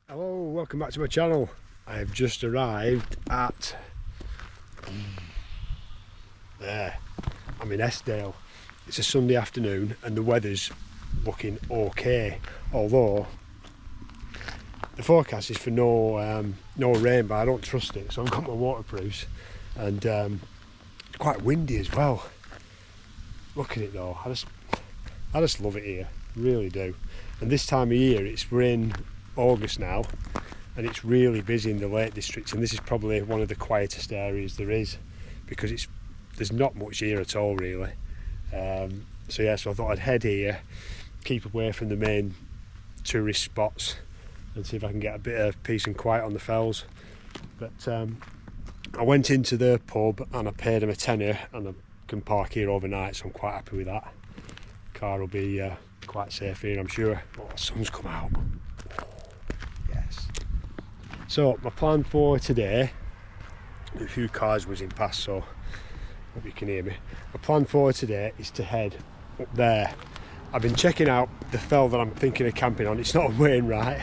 Hello, welcome back to my channel. I have just arrived at I'm in Easdale. It's a Sunday afternoon and the weather's looking okay, although the forecast is for no rain, but I don't trust it, so I've got my waterproofs, and it's quite windy as well. Look at it though, I just love it here, really do. And this time of year, we're in August now, and it's really busy in the Lake District, and this is probably one of the quietest areas there is, because there's not much here at all really. So I thought I'd head here, keep away from the main tourist spots, and see if I can get a bit of peace and quiet on the fells. But I went into the pub and I paid them a tenner, and I can park here overnight, so I'm quite happy with that. Car will be quite safe here, I'm sure. Oh, the sun's come out. Yes. So my plan for today, a few cars whizzing past, so hope you can hear me. My plan for today is to head up there. I've been checking out the fell that I'm thinking of camping on. It's not on Wainwright,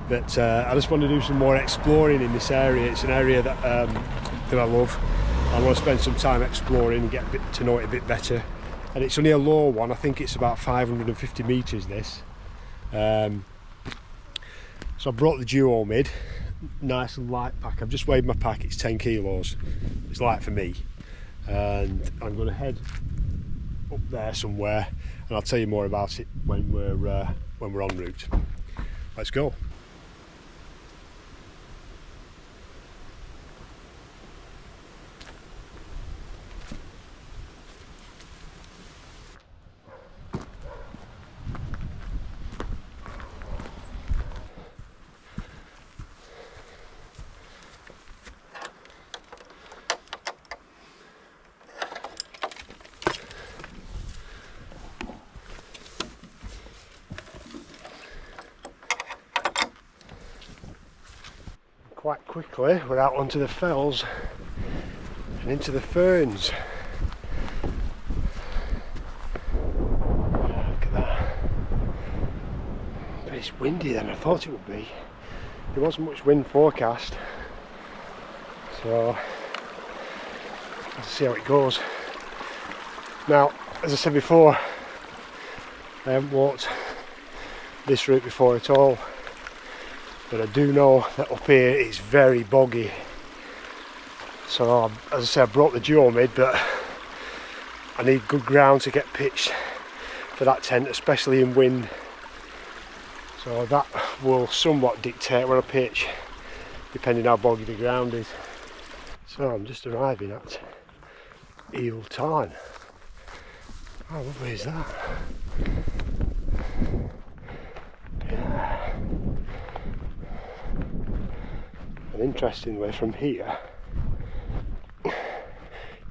but I just want to do some more exploring in this area. It's an area that I love. I want to spend some time exploring and get to know it a bit better. And it's only a low one. I think it's about 550 metres this. So I brought the Duomid, nice and light pack. I've just weighed my pack, it's 10 kilos. It's light for me. And I'm going to head up there somewhere, and I'll tell you more about it when we're en route. Let's go. Quite quickly, we're out onto the fells and into the ferns. Look at that. But it's windy than I thought it would be. There wasn't much wind forecast, so let's see how it goes. Now, as I said before, I haven't walked this route before at all, but I do know that up here it's very boggy. So as I said, I brought the Duomid, but I need good ground to get pitched for that tent, especially in wind. So that will somewhat dictate where I pitch, depending how boggy the ground is. So I'm just arriving at Easdale Fells. How lovely is that? Yeah. And interestingly, from here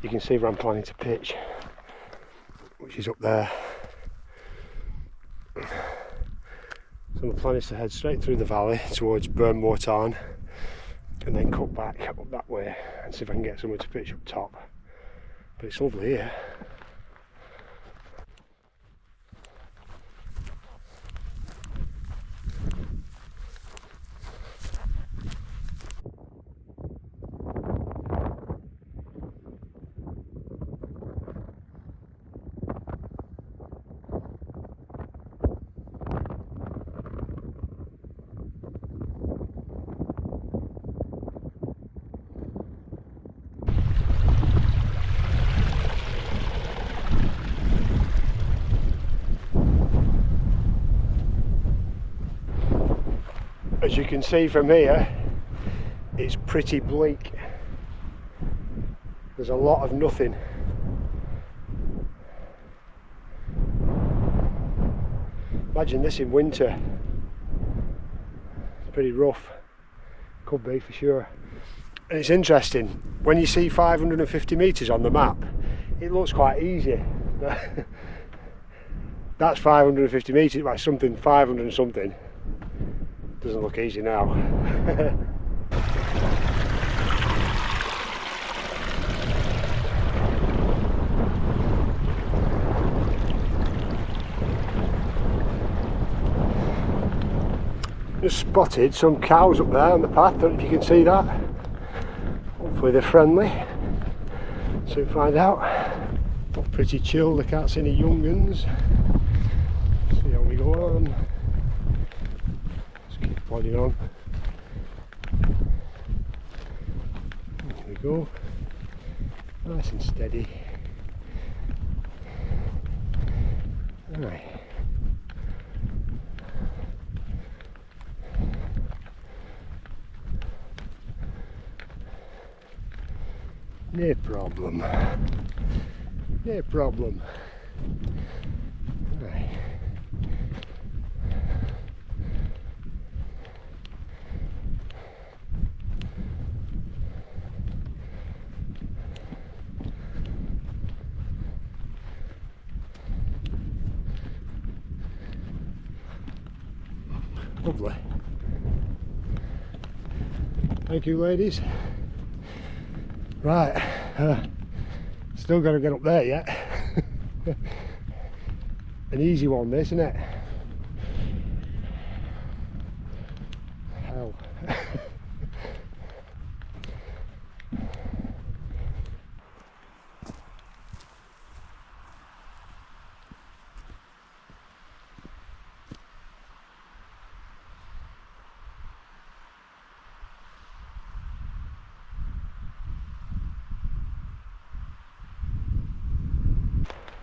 you can see where I'm planning to pitch, which is up there. So my plan is to head straight through the valley towards Burnmore Tarn, and then cut back up that way and see if I can get somewhere to pitch up top. But it's lovely here. As you can see from here, it's pretty bleak. There's a lot of nothing. Imagine this in winter. It's pretty rough. Could be for sure. And it's interesting, when you see 550 metres on the map, it looks quite easy. That's 550 metres, like something 500 and something. Doesn't look easy now. Just spotted some cows up there on the path, don't know if you can see that. Hopefully they're friendly. Soon find out. Pretty chilled, I can't see any young uns. See how we go on. Just keep plodding on. There we go. Nice and steady. Right. No problem. No problem. Right. Lovely. Thank you, ladies. Right, still got to get up there yet. An easy one, this, isn't it? Hell.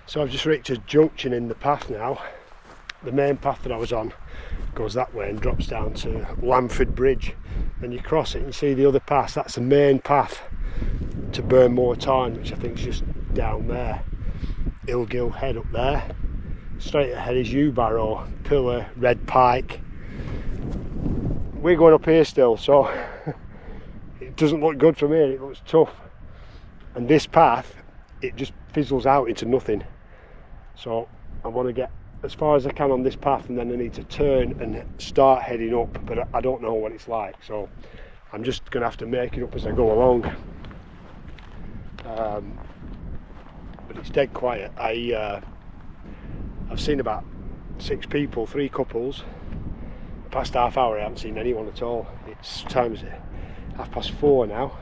So I've just reached a junction in the path now. The main path that I was on goes that way and drops down to Lamford Bridge. And you cross it and you see the other path. That's the main path to Burnmore Tarn, which I think is just down there. Ilgill Head up there. Straight ahead is Ewbarrow, Pillar, Red Pike. We're going up here still, so it doesn't look good for me, it looks tough. And this path, it just fizzles out into nothing. So I want to get as far as I can on this path, and then I need to turn and start heading up, but I don't know what it's like, so I'm just going to have to make it up as I go along. But it's dead quiet. I've seen about 6 people, 3 couples. Past half hour I haven't seen anyone at all. It's time's 4:30 now.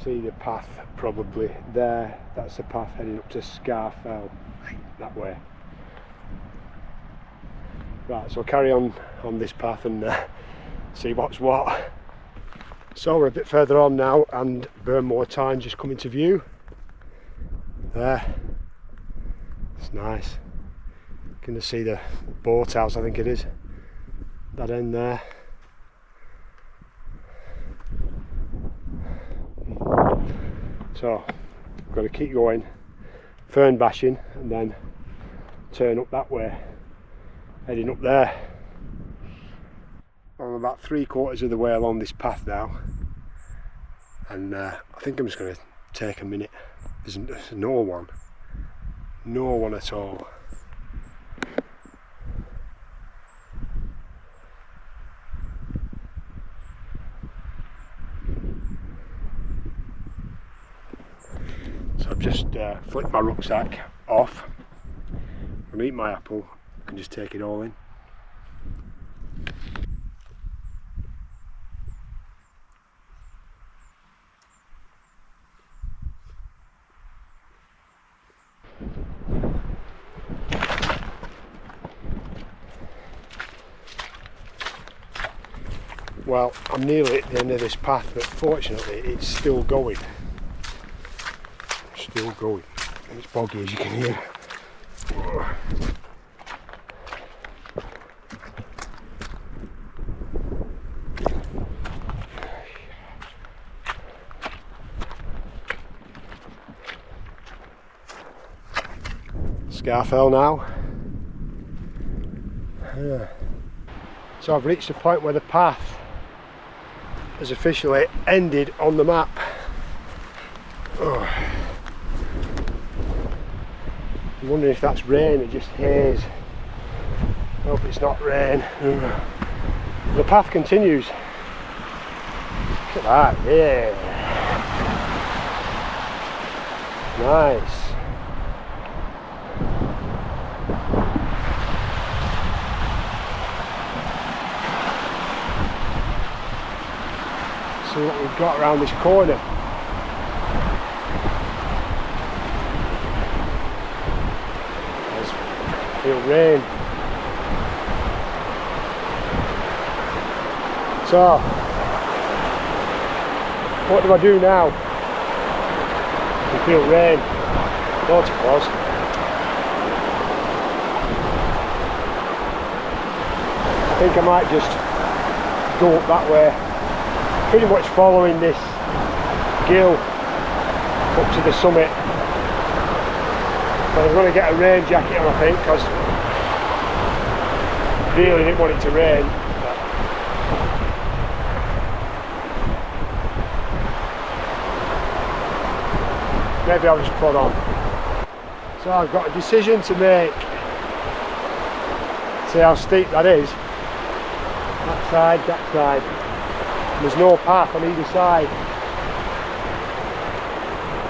See the path probably there. That's the path heading up to Scarfell that way. Right, so I'll carry on this path and see what's what. So we're a bit further on now and Burnmore Tarn just coming to view. There, it's nice. You can just see the boathouse, I think it is, that end there. So I've got to keep going, fern bashing, and then turn up that way, heading up there. I'm about 3/4 of the way along this path now, and I think I'm just going to take a minute. There's no one at all. So I've just flicked my rucksack off. I'll eat my apple, I can just take it all in. Well, I'm nearly at the end of this path, but fortunately it's still going. Still going. And it's boggy, as you can hear. Scarfell now. So I've reached the point where the path has officially ended on the map. I'm wondering if that's rain or just haze. I hope it's not rain. The path continues. Look at that, yeah. Nice. see what we've got around this corner. I feel rain. So, what do I do now? I feel rain. Thought it was. I think I might just go up that way, pretty much following this gill up to the summit. But I'm going to get a rain jacket on, I think, because I really didn't want it to rain. Maybe I'll just put on. So I've got a decision to make. See how steep that is? That side, that side. There's no path on either side.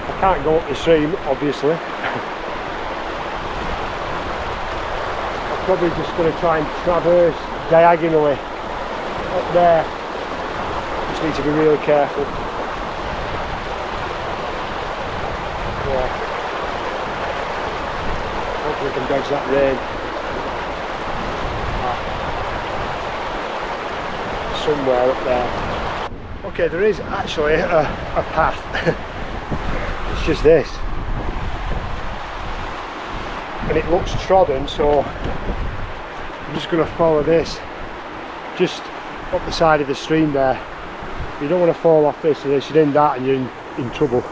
I can't go up the stream, obviously. I'm probably just going to try and traverse diagonally up there. Just need to be really careful. Yeah. Hopefully we can dodge that rain. Somewhere up there. Okay, there is actually a path. It's just this. And it looks trodden, so I'm just going to follow this. Just up the side of the stream there. You don't want to fall off this, or you should end that and you're in trouble.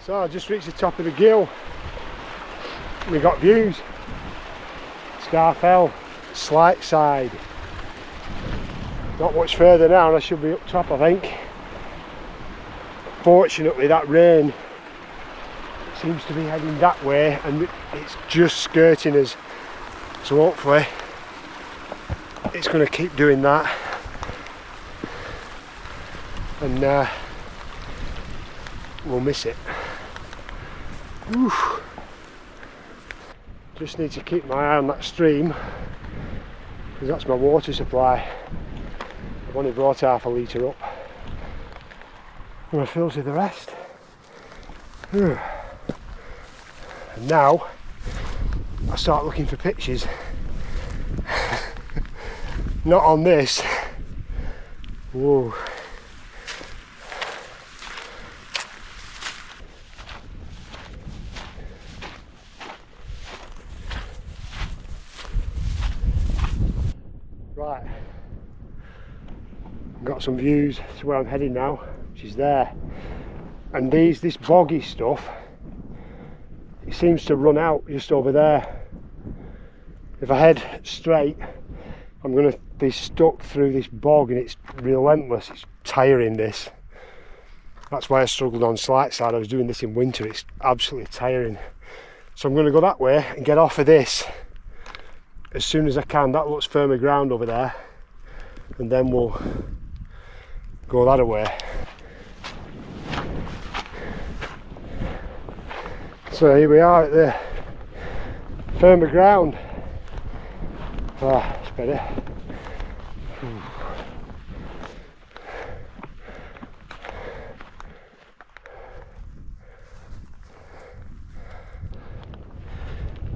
So I just reached the top of the gill. We got views. Easdale, slight side. Not much further now and I should be up top, I think. Fortunately that rain seems to be heading that way and it's just skirting us. So hopefully it's going to keep doing that. And we'll miss it. Oof. Just need to keep my eye on that stream because that's my water supply. I've only brought half a litre up. I'm going to filter the rest. And now I start looking for pictures. Not on this. Whoa. Right, I've got some views to where I'm heading now, which is there. And this boggy stuff, it seems to run out just over there. If I head straight, I'm going to be stuck through this bog and it's relentless, it's tiring this. That's why I struggled on slight side. I was doing this in winter, it's absolutely tiring. So I'm going to go that way and get off of this as soon as I can. That looks firmer ground over there, and then we'll go that way. So here we are at the firmer ground. Ah, it's better.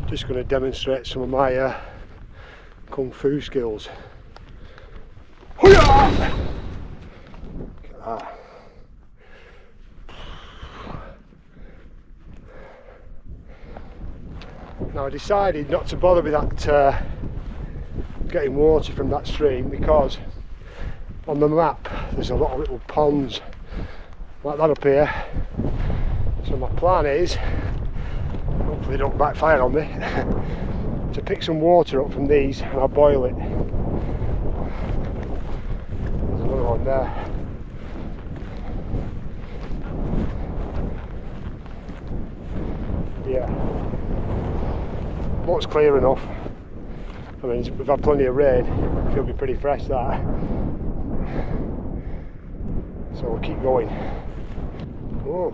Just going to demonstrate some of my Kung Fu skills. Look at that. Now I decided not to bother with that getting water from that stream because on the map there's a lot of little ponds like that up here. So my plan is, hopefully they don't backfire on me, to pick some water up from these and I'll boil it. There's another one there. Yeah, looks clear enough. I mean, we've had plenty of rain, it'll be pretty fresh that. So we'll keep going. Oh,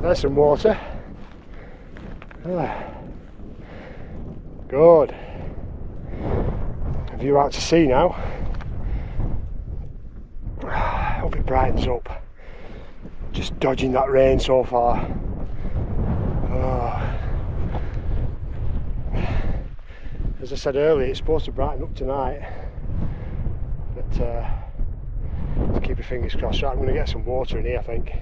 There's some water. Ah. Good. A view out to sea now. I hope it brightens up. Just dodging that rain so far. Oh. As I said earlier, it's supposed to brighten up tonight, but to keep your fingers crossed. Right, I'm going to get some water in here, I think.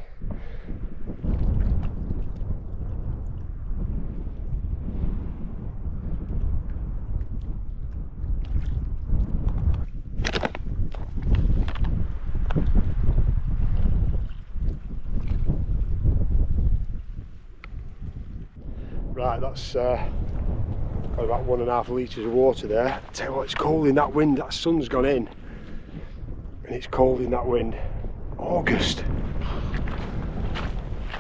Right, that's got about 1.5 litres of water there. I tell you what, it's cold in that wind. That sun's gone in and it's cold in that wind. August.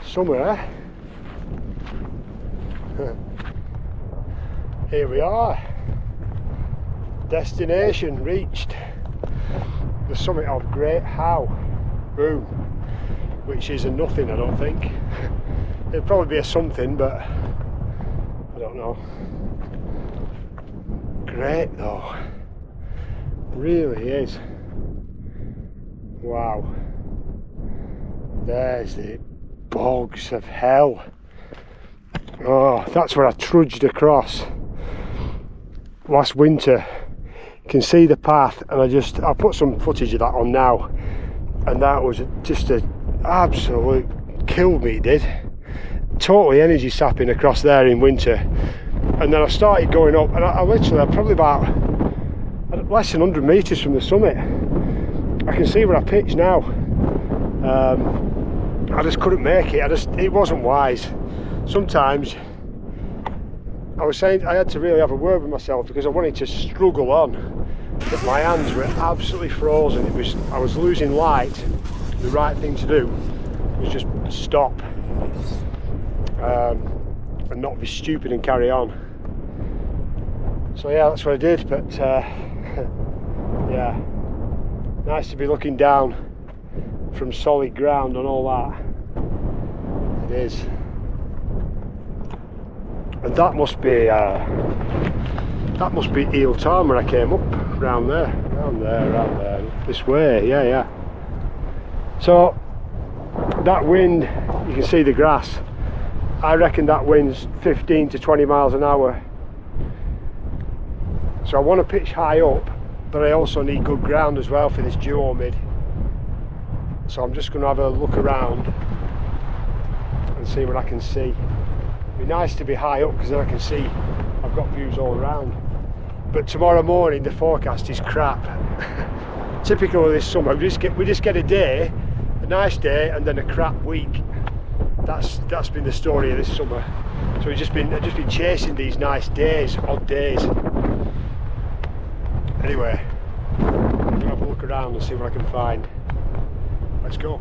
Summer, eh? Here we are. Destination reached. The summit of Great Howe. Boom. Which is a nothing, I don't think. It'll probably be a something, but I don't know. Great though. Really is. Wow. There's the bogs of hell. Oh, that's where I trudged across last winter. You can see the path, and I'll put some footage of that on now, and that was just an absolute kill me, it did. Totally energy sapping across there in winter. And then I started going up, and I'm probably about less than 100 metres from the summit. I can see where I pitched now. I just couldn't make it. It wasn't wise. Sometimes I was saying I had to really have a word with myself, because I wanted to struggle on, but my hands were absolutely frozen. I was losing light. The right thing to do was just stop and not be stupid and carry on. So yeah, that's what I did. But yeah, nice to be looking down from solid ground on all that. It is. And that must be Eel Tarn where I came up, round there, this way. Yeah. So that wind, you can see the grass. I reckon that wind's 15 to 20 miles an hour. So I want to pitch high up, but I also need good ground as well for this Duomid. So I'm just going to have a look around and see what I can see. It'd be nice to be high up, because then I can see I've got views all around. But tomorrow morning the forecast is crap. Typical of this summer, we just get a day, a nice day, and then a crap week. That's been the story of this summer. So I've just been chasing these nice days, odd days. Anyway, I'm gonna have a look around and see what I can find. Let's go.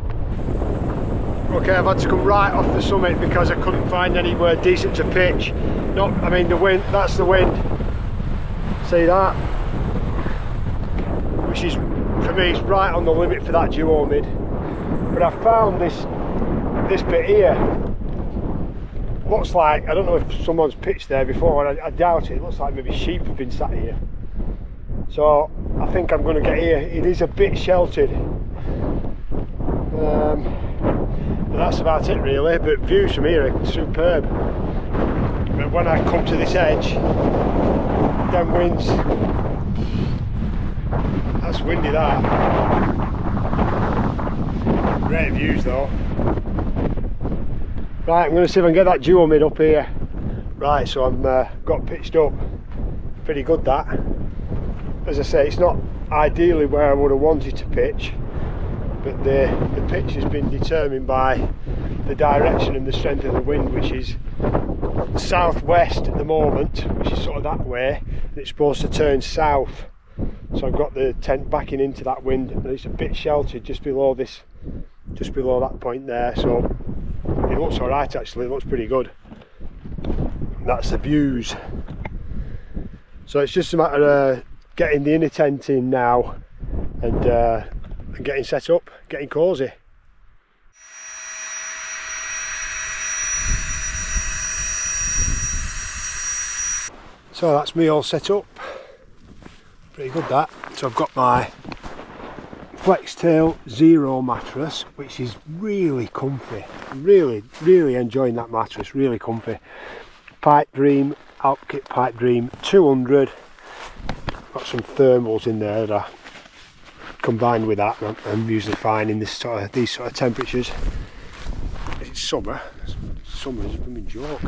Okay, I've had to come right off the summit because I couldn't find anywhere decent to pitch. I mean the wind, that's the wind. See that? Which is, for me, it's right on the limit for that Duomid. But I found this bit here. Looks like, I don't know if someone's pitched there before, I doubt it. It looks like maybe sheep have been sat here. So I think I'm going to get here. It is a bit sheltered. But that's about it really, but views from here are superb. But when I come to this edge, them winds, that's windy that. Great views though. Right, I'm going to see if I can get that Duomid up here. Right, so I'm got pitched up. Pretty good that. As I say, it's not ideally where I would have wanted to pitch, but the pitch has been determined by the direction and the strength of the wind, which is southwest at the moment, which is sort of that way, and it's supposed to turn south. So I've got the tent backing into that wind, and it's a bit sheltered just below that point there. So it looks all right actually. It looks pretty good. That's the views. So it's just a matter of getting the inner tent in now and getting set up, getting cosy. So that's me all set up. Pretty good that. So I've got my Flextail Zero mattress, which is really comfy. I'm really enjoying that mattress, really comfy. Pipe Dream, Alpkit Pipe Dream 200. Got some thermals in there that are combined with that. I'm usually fine in these sort of temperatures. It's summer. Summer's a blooming joke.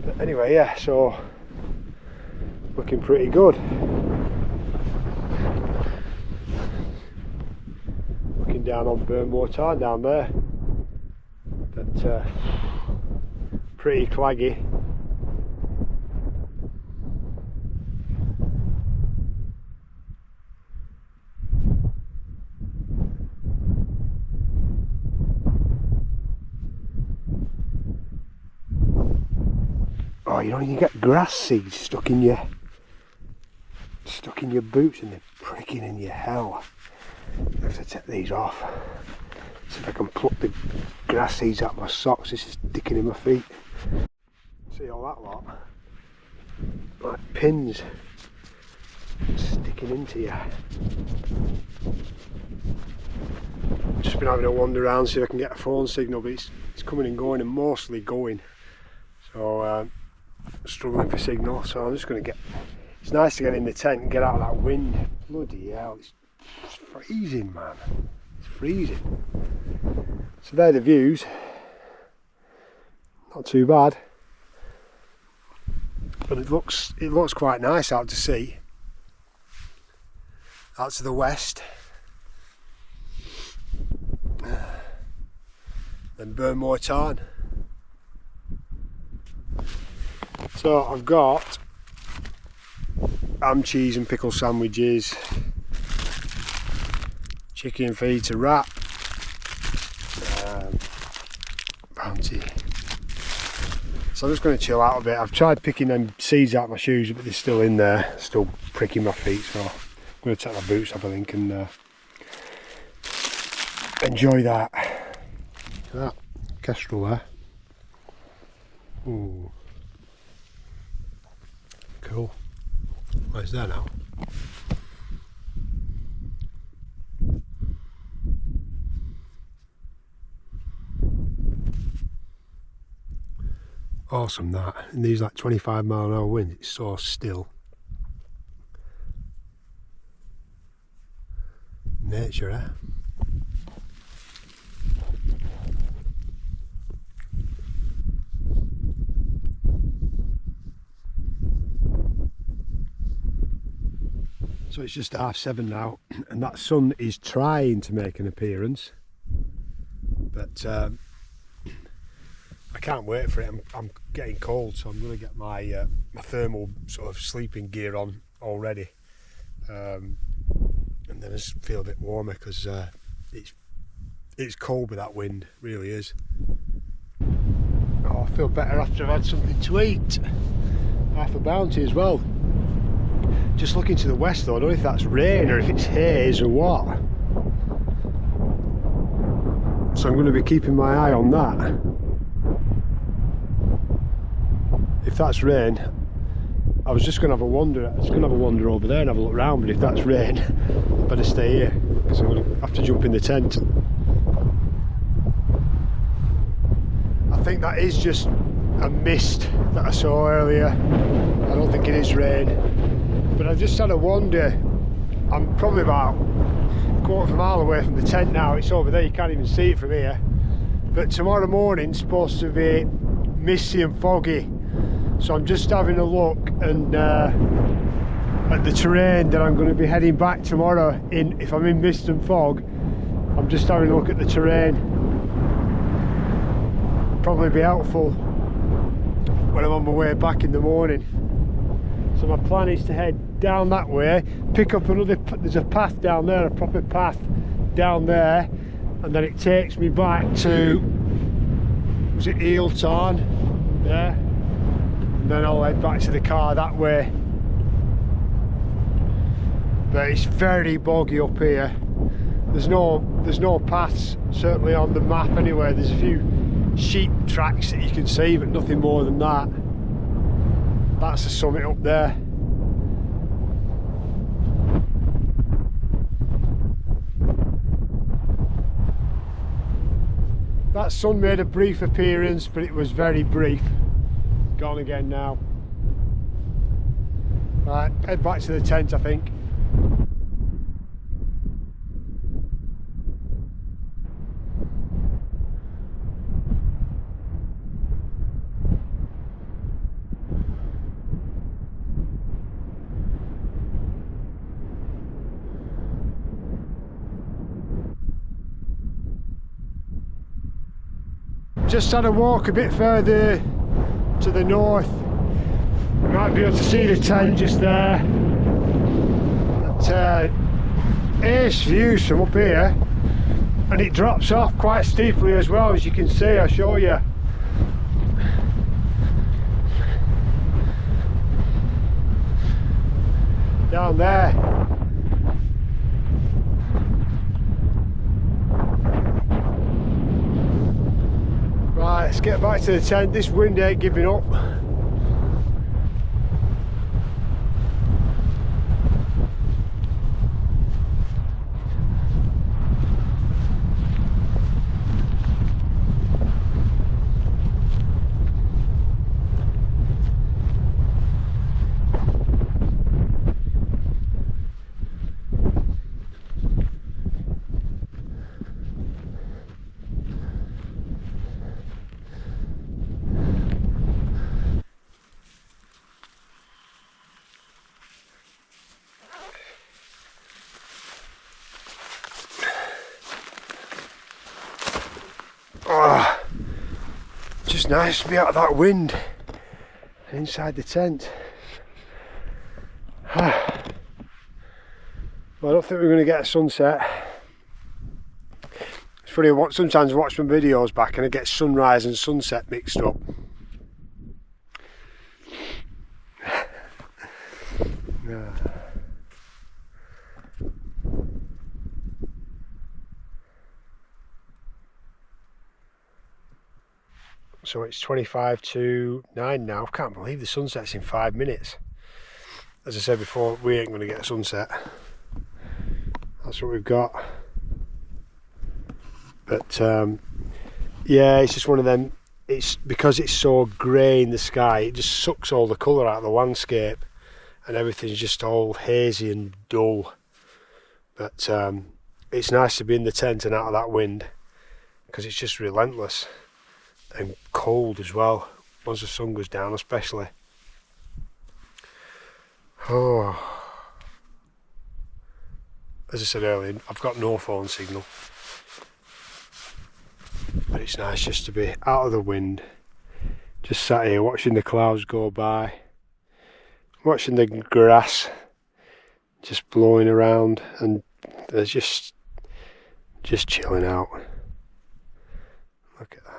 But anyway, yeah, so looking pretty good. Looking down on Burnmore Tarn down there. But pretty claggy. Oh, you know, you get grass seeds stuck in your boots and they're pricking in your hell. I have to take these off. See if I can pluck the grass seeds out of my socks. This is sticking in my feet. See all that lot? Like pins sticking into you. Just been having a wander around, see if I can get a phone signal, but it's coming and going, and mostly going. So struggling for signal, so I'm just going to get, it's nice to get in the tent and get out of that wind. Bloody hell, it's freezing, man, it's freezing. So they're the views, not too bad, but it looks quite nice out to sea, out to the west. Then Burnmore Tarn. So I've got ham, cheese and pickle sandwiches, chicken feed to wrap, bounty. So I'm just going to chill out a bit. I've tried picking them seeds out of my shoes, but they're still in there, still pricking my feet, so I'm going to take my boots off, I think, and enjoy that. That kestrel there. Ooh. Cool. Where's that now? Awesome that. In these like 25-mile-an-hour winds, it's so still. Nature, eh? So it's just 7:30 now, and that sun is trying to make an appearance, but I can't wait for it. I'm getting cold, so I'm going to get my my thermal sort of sleeping gear on already, and then I just feel a bit warmer because it's cold with that wind, really is. Oh, I feel better after I've had something to eat. Half a bounty as well. Just looking to the west though, I don't know if that's rain or if it's haze or what. So I'm going to be keeping my eye on that. If that's rain, I was just going to have a wander. I was going to have a wander over there and have a look around, but if that's rain, I better stay here because I'm going to have to jump in the tent. I think that is just a mist that I saw earlier. I don't think it is rain. But I've just had a wander. I'm probably about a quarter of a mile away from the tent now. It's over there, you can't even see it from here. But tomorrow morning's supposed to be misty and foggy. So I'm just having a look and at the terrain that I'm going to be heading back tomorrow in. If I'm in mist and fog, I'm just having a look at the terrain. Probably be helpful when I'm on my way back in the morning. So my plan is to head down that way, pick up another, there's a path down there, a proper path down there, and then it takes me back to, was it Easdale Fells? Yeah. And then I'll head back to the car that way. But it's very boggy up here. There's no paths, certainly on the map anyway. There's a few sheep tracks that you can see, but nothing more than that. That's the summit up there. That sun made a brief appearance, but it was very brief. Gone again now. Right, head back to the tent, I think. Just had a walk a bit further to the north. You might be able to see the tent just there. But, ace views from up here, and it drops off quite steeply as well, as you can see. I'll show you. Down there. Right, let's get back to the tent. This wind ain't giving up. Oh, just nice to be out of that wind and inside the tent. Well, I don't think we're going to get a sunset. It's funny, sometimes I watch my videos back and I get sunrise and sunset mixed up. Yeah. So it's 25 to 9 now. I can't believe the sunset's in 5 minutes. As I said before, we ain't going to get a sunset. That's what we've got. But yeah, it's just one of them. It's because it's so grey in the sky, it just sucks all the colour out of the landscape, and everything's just all hazy and dull. But it's nice to be in the tent and out of that wind, because it's just relentless. And cold as well, once the sun goes down especially. Oh, as I said earlier, I've got no phone signal, but it's nice just to be out of the wind, just sat here watching the clouds go by, watching the grass just blowing around, and they're just chilling out. Look at that.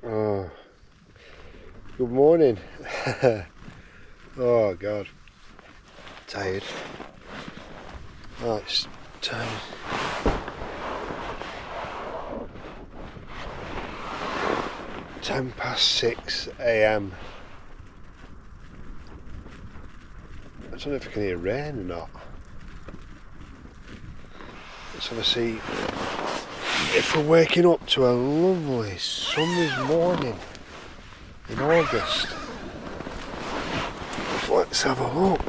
Oh, good morning. Oh God, tired. Oh, it's time. Ten past 6 AM. I don't know if I can hear rain or not. Let's have a see if we're waking up to a lovely sunny morning in August. Let's have a look.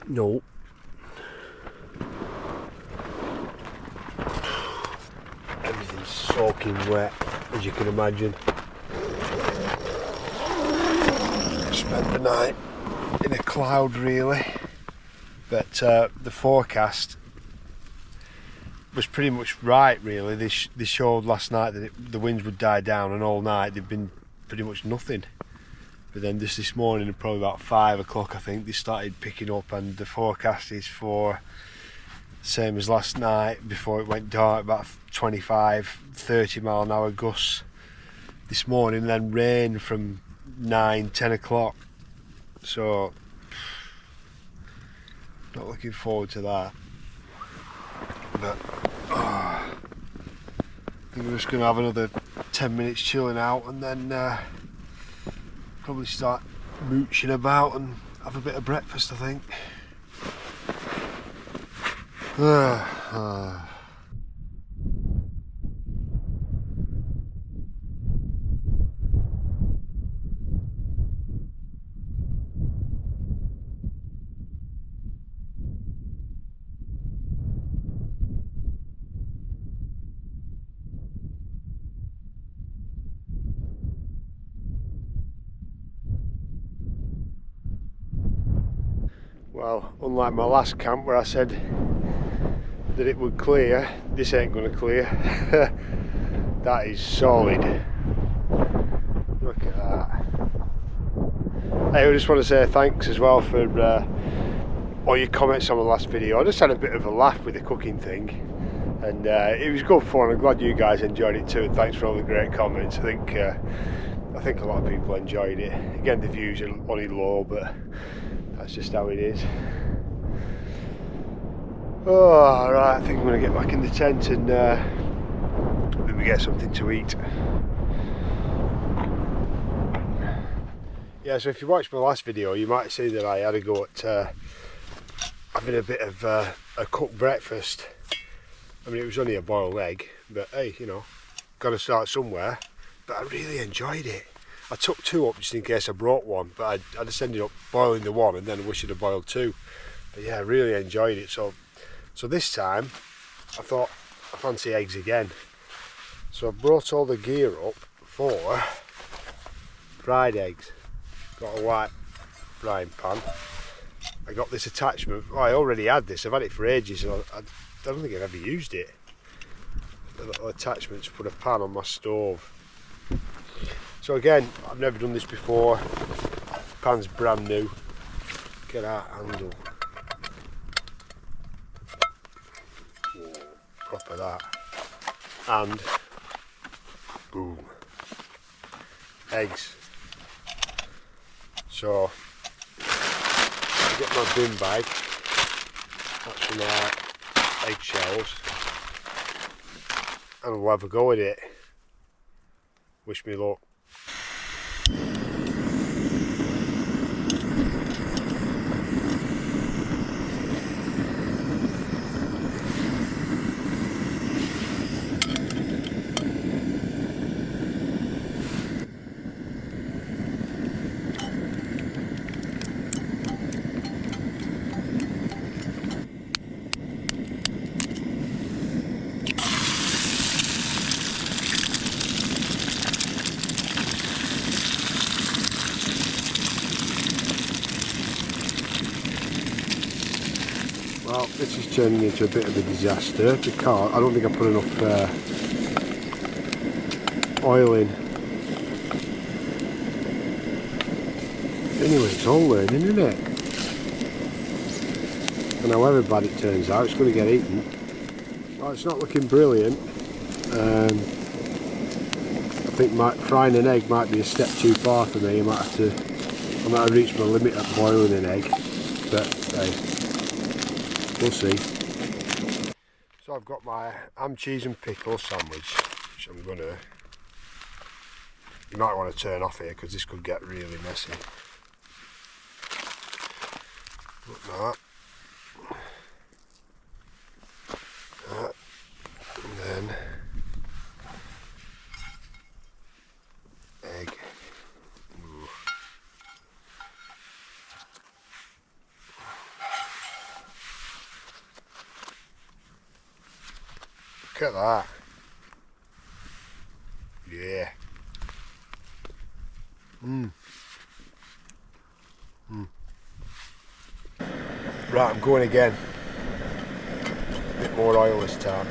No. Everything's soaking wet, as you can imagine. Spent the night in a cloud really, but the forecast was pretty much right really. They showed last night that the winds would die down, and all night they've been pretty much nothing But then just this morning, probably about 5 o'clock, I think, they started picking up, and the forecast is for same as last night before it went dark, about 25-30 mile an hour gusts this morning, then rain from 9-10 o'clock. So not looking forward to that. But I think we're just going to have another 10 minutes chilling out, and then probably start mooching about and have a bit of breakfast, I think. Well, unlike my last camp where I said that it would clear, this ain't going to clear. That is solid. Look at that. Hey, I just want to say thanks as well for all your comments on the last video. I just had a bit of a laugh with the cooking thing, and it was good fun. I'm glad you guys enjoyed it too, and thanks for all the great comments. I think a lot of people enjoyed it. Again, the views are only low, but that's just how it is. Oh, right, I think I'm going to get back in the tent and maybe get something to eat. Yeah, so if you watched my last video, you might see that I had a go at having a bit of a cooked breakfast. I mean, it was only a boiled egg, but hey, you know, got to start somewhere. But I really enjoyed it. I took 2 up just in case I brought one, but I just ended up boiling the one and then I wish I'd have boiled 2. But yeah, I really enjoyed it. So this time I thought I fancy eggs again. So I brought all the gear up for fried eggs. Got a white frying pan. I got this attachment. Oh, I already had this. I've had it for ages. So I don't think I've ever used it. A little attachment to put a pan on my stove. So again, I've never done this before. Pan's brand new. Get that handle. Whoa, proper that. And boom. Eggs. So I get my bin bag. That's for my eggshells. And we'll have a go at it. Wish me luck. Well, this is turning into a bit of a disaster because I don't think I put enough oil in. Anyway, it's all learning, isn't it? And however bad it turns out, it's going to get eaten. Well, it's not looking brilliant. I think frying an egg might be a step too far for me. I might have reached my limit at boiling an egg. But hey, we'll see. So I've got my ham, cheese and pickle sandwich, which I'm gonna, you might want to turn off here because this could get really messy. Look at that. And then egg. Ooh. Look at that. Yeah. Right, I'm going again. A bit more oil this time.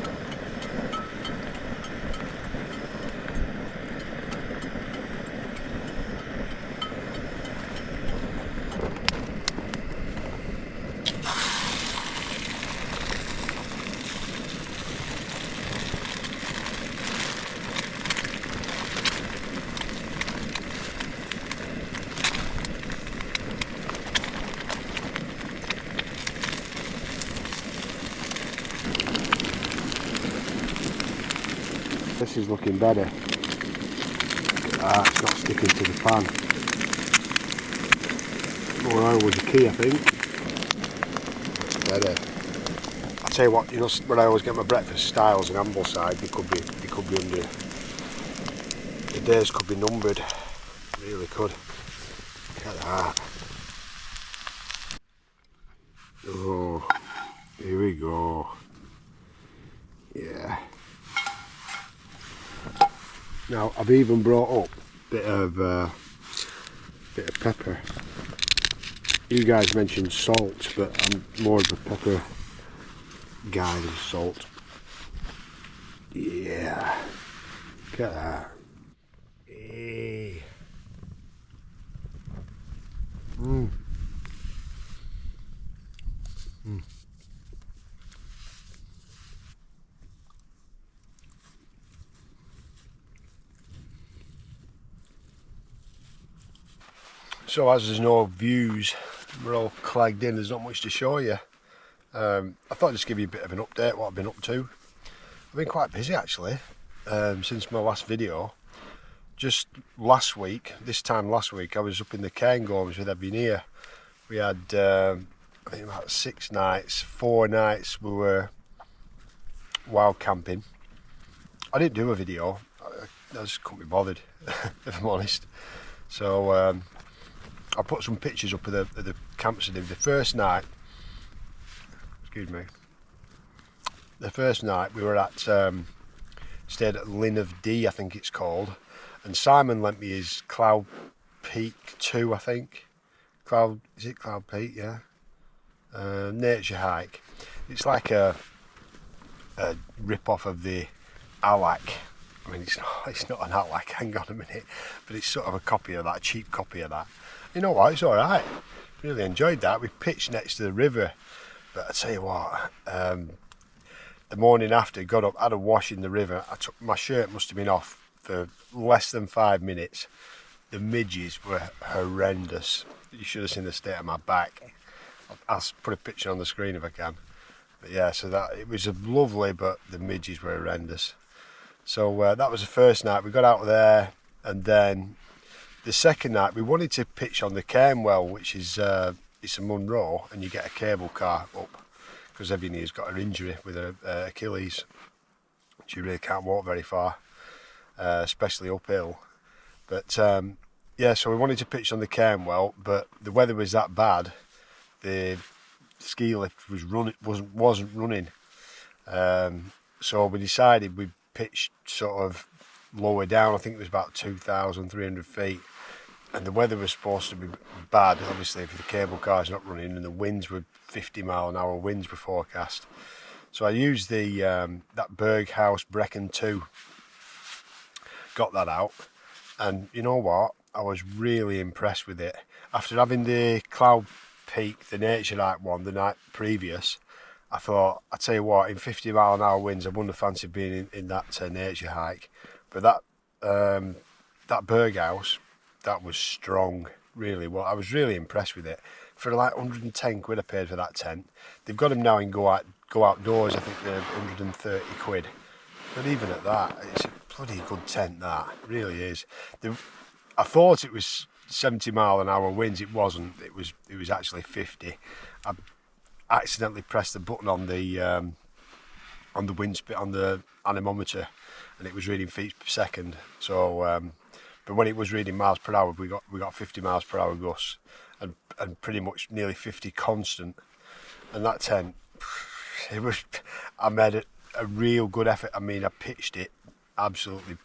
This is looking better. It's not sticking to the pan. More oil was the key, I think. Better. I tell you what, you know, when I always get my breakfast, Styles and Ambleside, they could be under. The days could be numbered. Really could. Look at that. Oh, here we go. Yeah. Now I've even brought up a bit of pepper. You guys mentioned salt, but I'm more of a pepper guy than salt. Yeah. Look at that. Hey. Mm. Mm. So as there's no views, we're all clagged in, there's not much to show you. I thought I'd just give you a bit of an update what I've been up to. I've been quite busy actually, since my last video. Just last week, this time last week, I was up in the Cairngorms with Ebenezer. We had, I think about 6 nights, 4 nights we were wild camping. I didn't do a video, I just couldn't be bothered, if I'm honest. So I put some pictures up of the camps I did. The first night, excuse me, the first night we were at, stayed at Linn of Dee, I think it's called, and Simon lent me his Cloud Peak 2, I think. Is it Cloud Peak? Yeah. Nature hike. It's like a rip-off of the Alac. I mean, it's not an Alac, hang on a minute, but it's sort of a copy of that, a cheap copy of that. You know what, it's alright. Really enjoyed that. We pitched next to the river, but I tell you what, the morning after, got up, had a wash in the river. My shirt must have been off for less than 5 minutes. The midges were horrendous. You should have seen the state of my back. I'll put a picture on the screen if I can. But yeah, so that it was lovely, but the midges were horrendous. So that was the first night. We got out of there, and then the second night we wanted to pitch on the Cairnwell, which is it's a Munro, and you get a cable car up because Ebenezer's got an injury with her Achilles. She really can't walk very far, especially uphill. But yeah, so we wanted to pitch on the Cairnwell, but the weather was that bad. The ski lift wasn't running. So we decided we'd pitch sort of lower down. I think it was about 2,300 feet, and the weather was supposed to be bad, obviously, if the cable car's not running, and the winds were 50-mile-an-hour winds were forecast. So I used the that Berghaus Brecken 2, got that out, and you know what, I was really impressed with it. After having the Cloud Peak, the Nature Hike one, the night previous, I thought, I tell you what, in 50-mile-an-hour winds, I wouldn't have fancied being in that Nature Hike. But that Berghaus, that was strong, really. Well, I was really impressed with it. For like 110 quid I paid for that tent. They've got them now in go outdoors. I think they're 130 quid. But even at that, it's a bloody good tent. That really is. I thought it was 70-mile-an-hour winds. It wasn't. It was actually 50. I accidentally pressed the button on the wind speed on the anemometer, and it was reading feet per second. So, but when it was reading miles per hour, we got 50 miles per hour gusts, and pretty much nearly 50 constant. And that tent, I made a real good effort. I mean, I pitched it absolutely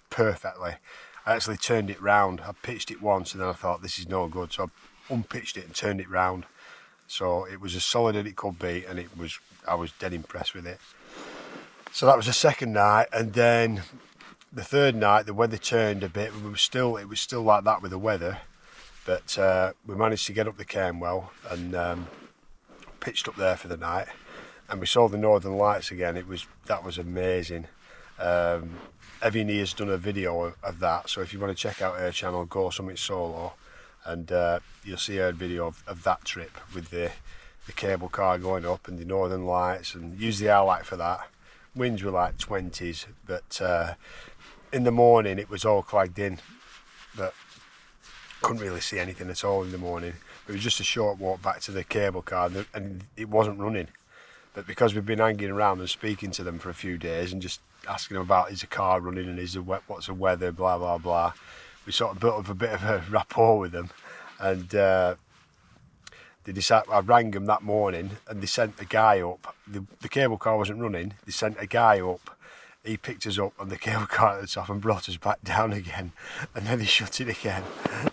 perfectly. I actually turned it round. I pitched it once, and then I thought this is no good, so I unpitched it and turned it round. So it was as solid as it could be, and I was dead impressed with it. So that was the second night, and then the third night the weather turned a bit. It was still like that with the weather, but we managed to get up the Cairnwell and pitched up there for the night, and we saw the Northern Lights again. That was amazing. Evie has done a video of that, so if you want to check out her channel, Go Summit Solo, and you'll see her video of that trip with the cable car going up and the Northern Lights, and use the Alac for that. winds were like 20s, but in the morning it was all clagged in, but couldn't really see anything at all in the morning. It was just a short walk back to the cable car, and it wasn't running. But because we've been hanging around and speaking to them for a few days and just asking them about, is the car running and what's the weather, blah blah blah, we sort of built up a bit of a rapport with them, and they decided. I rang them that morning and they sent a guy up. The cable car wasn't running. They sent a guy up. He picked us up on the cable car at the top and brought us back down again, and then he shut it again.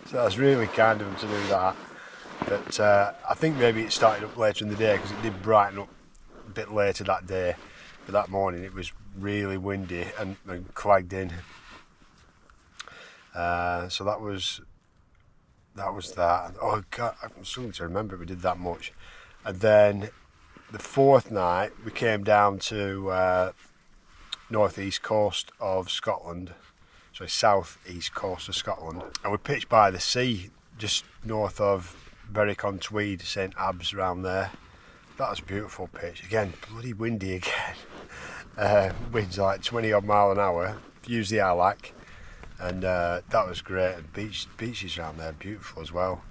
So that was really kind of him to do that. But I think maybe it started up later in the day because it did brighten up a bit later that day. But that morning it was really windy and clagged in. So that was that. Oh God, I'm struggling to remember we did that much. And then the fourth night we came down to northeast coast of Scotland, sorry, southeast coast of Scotland, and we pitched by the sea just north of Berwick-on-Tweed, St Abbs, around there. That was a beautiful pitch. Again, bloody windy again. Winds like 20 odd mile an hour. Used the Alac, and that was great. And beaches around there beautiful as well.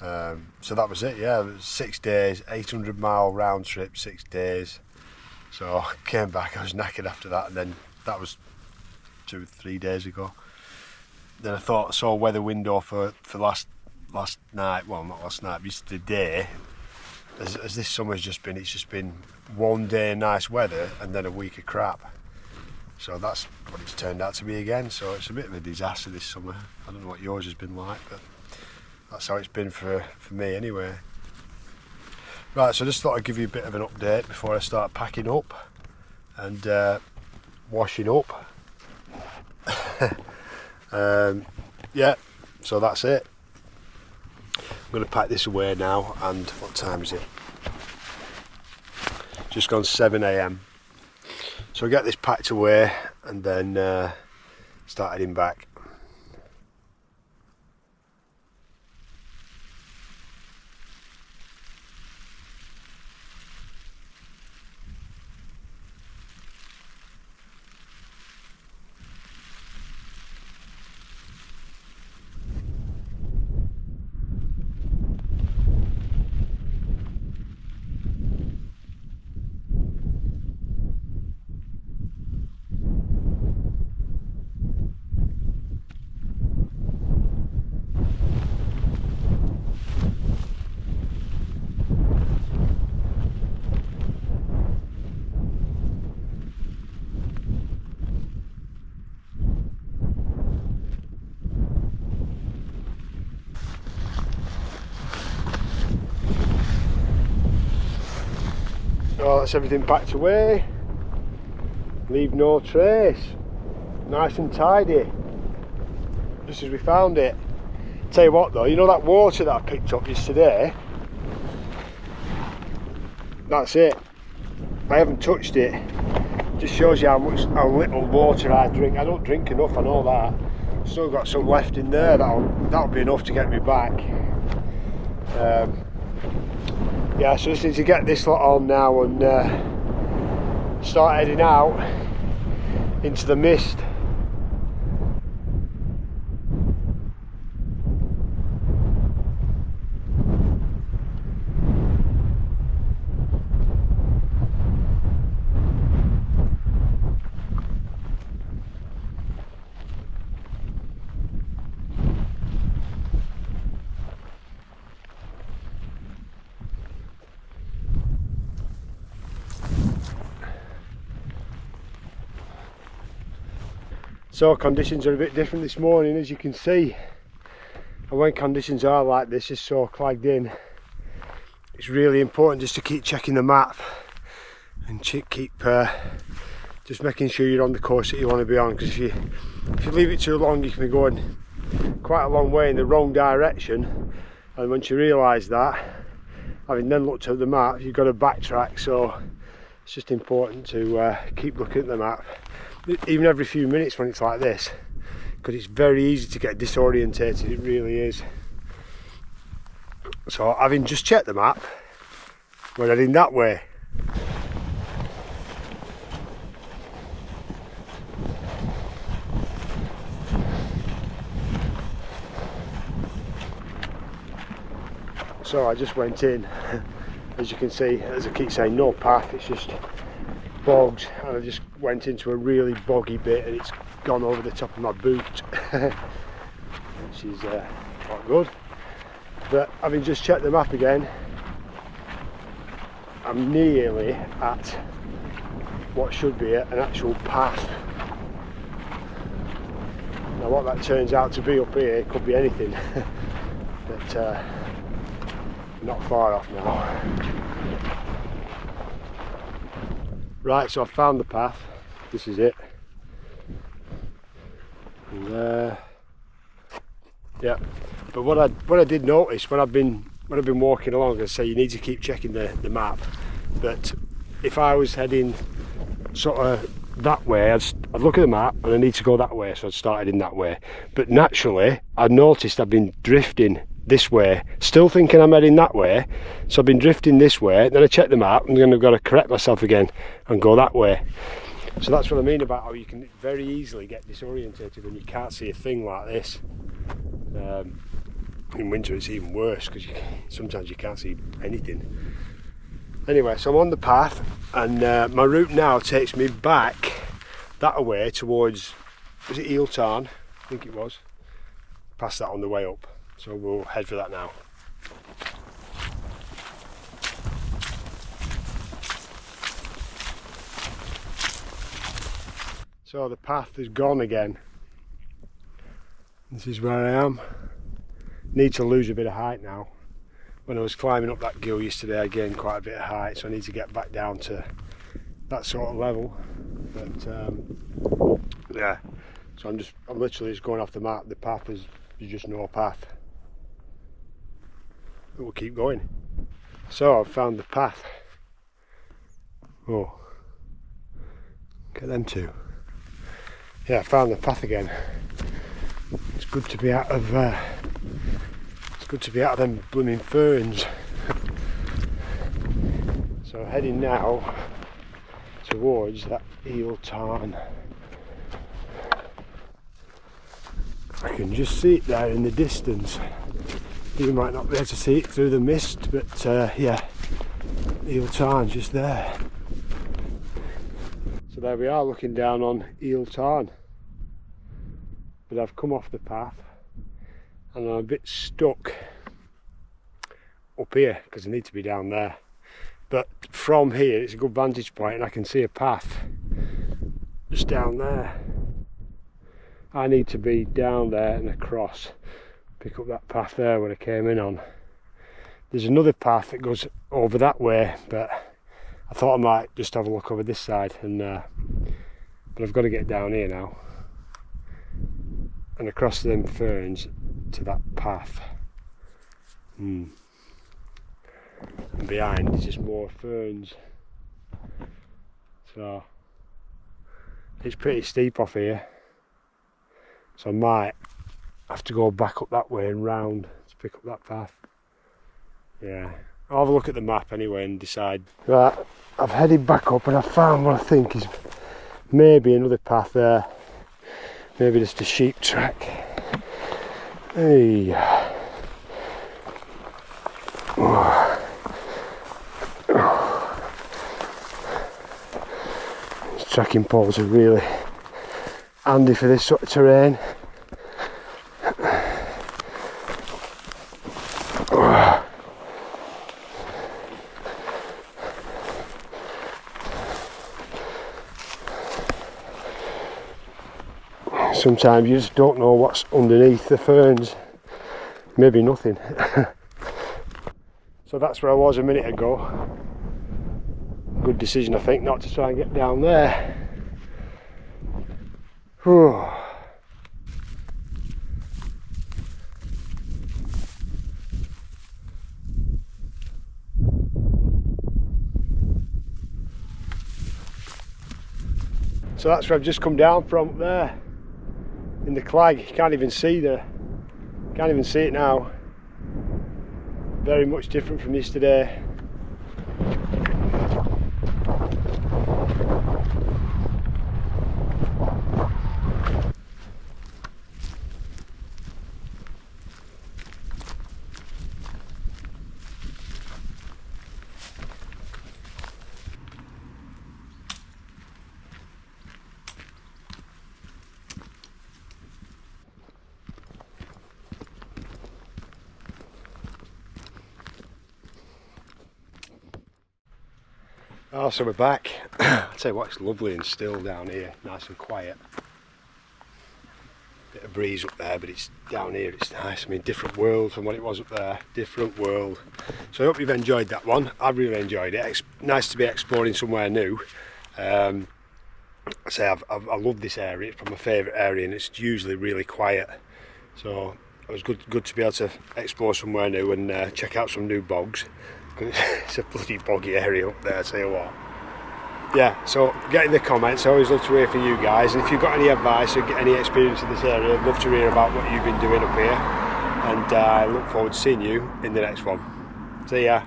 So that was it. Yeah, it was 6 days, 800-mile round trip, 6 days. So I came back, I was knackered after that, and then that was 2 or 3 days ago. Then I saw a weather window for last night, well not last night, but yesterday. As this summer's just been, it's just been 1 day nice weather and then a week of crap. So that's what it's turned out to be again. So it's a bit of a disaster this summer. I don't know what yours has been like, but that's how it's been for me anyway. Right, so I just thought I'd give you a bit of an update before I start packing up and washing up. Yeah, so that's it. I'm going to pack this away now, and what time is it? Just gone 7 AM. So I'll get this packed away and then start heading back. So that's everything packed away. Leave no trace. Nice and tidy. Just as we found it. Tell you what though, you know that water that I picked up yesterday? That's it. I haven't touched it. Just shows you how little water I drink. I don't drink enough, I know that. Still got some left in there. That'll be enough to get me back. Yeah, so just need to get this lot on now and start heading out into the mist. So conditions are a bit different this morning, as you can see, and when conditions are like this, is so clagged in, it's really important just to keep checking the map and keep just making sure you're on the course that you want to be on, because if you leave it too long, you can be going quite a long way in the wrong direction, and once you realise that, having then looked at the map, you've got to backtrack. So it's just important to keep looking at the map, even every few minutes when it's like this, because it's very easy to get disorientated, it really is. So having just checked the map, we're heading that way. So I just went in, as you can see, as I keep saying, no path, it's just bogs, and I just went into a really boggy bit and it's gone over the top of my boot, which is quite good. But having just checked the map again, I'm nearly at what should be an actual path. Now what that turns out to be up here could be anything, but not far off now. Right, so I found the path. This is it. And, yeah. But what I did notice when I've been walking along, I say you need to keep checking the map. But if I was heading sort of that way, I'd look at the map and I need to go that way, so I'd started in that way. But naturally, I noticed I've been drifting this way, still thinking I'm heading that way, so I've been drifting this way. Then I checked the map and then I've got to correct myself again and go that way. So that's what I mean about how you can very easily get disorientated when you can't see a thing like this. In winter it's even worse because sometimes you can't see anything. Anyway, so I'm on the path, and my route now takes me back that way towards, was it Easdale Fells? I think it was. Past that on the way up. So we'll head for that now. So the path is gone again. This is where I am. Need to lose a bit of height now. When I was climbing up that gill yesterday, I gained quite a bit of height, so I need to get back down to that sort of level. But yeah, so I'm literally just going off the map. The path is just no path. But we'll keep going. So I've found the path. Oh, get them two. Yeah, I found the path again. It's good to be out of them blooming ferns. So heading now towards that eel tarn. I can just see it there in the distance. You might not be able to see it through the mist, but yeah, eel tarn just there. So there we are, looking down on Eel Tarn. But I've come off the path and I'm a bit stuck up here because I need to be down there. But from here it's a good vantage point and I can see a path just down there. I need to be down there and across, pick up that path there where I came in on. There's another path that goes over that way, but I thought I might just have a look over this side, and but I've got to get down here now and across them ferns to that path. And behind is just more ferns, so it's pretty steep off here, so I might have to go back up that way and round to pick up that path. Yeah, I'll have a look at the map anyway and decide. Right, I've headed back up and I found what I think is maybe another path there, maybe just a sheep track. Hey. These tracking poles are really handy for this sort of terrain. Sometimes you just don't know what's underneath the ferns, maybe nothing. So that's where I was a minute ago. Good decision I think not to try and get down there. Whew. So that's where I've just come down from up there. In the clag, you can't even see it now. Very much different from yesterday. Oh, so we're back. I'll tell you what, it's lovely and still down here, nice and quiet. Bit of breeze up there, but it's down here, it's nice. I mean, different world from what it was up there, different world. So I hope you've enjoyed that one. I've really enjoyed it. It's nice to be exploring somewhere new. I love this area. It's probably my favourite area, and it's usually really quiet. So it was good to be able to explore somewhere new and check out some new bogs. It's a bloody boggy area up there, I tell you what. Yeah, so get in the comments. I always love to hear from you guys, and if you've got any advice or get any experience in this area, I'd love to hear about what you've been doing up here, and I look forward to seeing you in the next one. See ya.